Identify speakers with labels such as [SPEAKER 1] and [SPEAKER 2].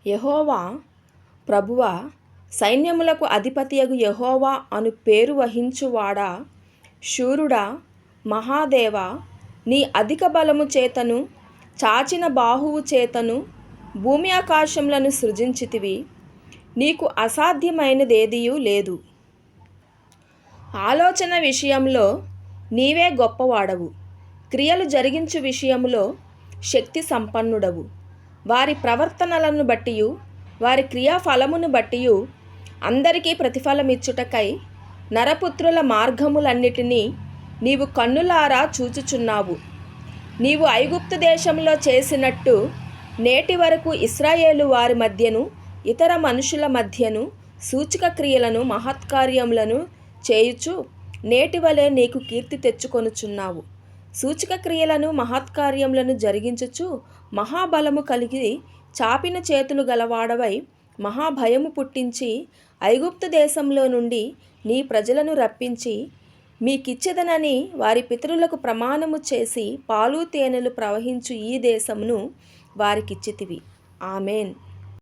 [SPEAKER 1] యెహోవా ప్రభువా, సైన్యములకు అధిపతియగు యెహోవా అను పేరు వహించువాడా, శూరుడా, మహాదేవా, నీ అధిక బలము చేతను చాచిన బాహువు చేతను భూమి ఆకాశములను సృజించితివి. నీకు అసాధ్యమైనదేదియూ లేదు. ఆలోచన విషయంలో నీవే గొప్పవాడవు. క్రియలు జరిగించు విషయములో శక్తి సంపన్నుడవు. వారి ప్రవర్తనలను బట్టియు వారి క్రియాఫలమును బట్టియు అందరికీ ప్రతిఫలమిచ్చుటకై నరపుత్రుల మార్గములన్నిటినీ నీవు కన్నులారా చూచుచున్నావు. నీవు ఐగుప్తు దేశంలో చేసినట్టు నేటి వరకు ఇశ్రాయేలు వారి మధ్యను ఇతర మనుషుల మధ్యను సూచక క్రియలను మహత్కార్యములను చేయుచు నేటి వలె నీకు కీర్తి తెచ్చుకొనుచున్నావు. సూచక క్రియలను మహత్కార్యములను జరిగించుచు మహాబలము కలిగి చాపిన చేతులు గలవాడవై మహాభయము పుట్టించి ఐగుప్తు దేశంలో నుండి నీ ప్రజలను రప్పించి మీకిచ్చెదనని వారి పితరులకు ప్రమాణము చేసి పాలు తేనెలు ప్రవహించు ఈ దేశమును వారికిచ్చితివి. ఆమేన్.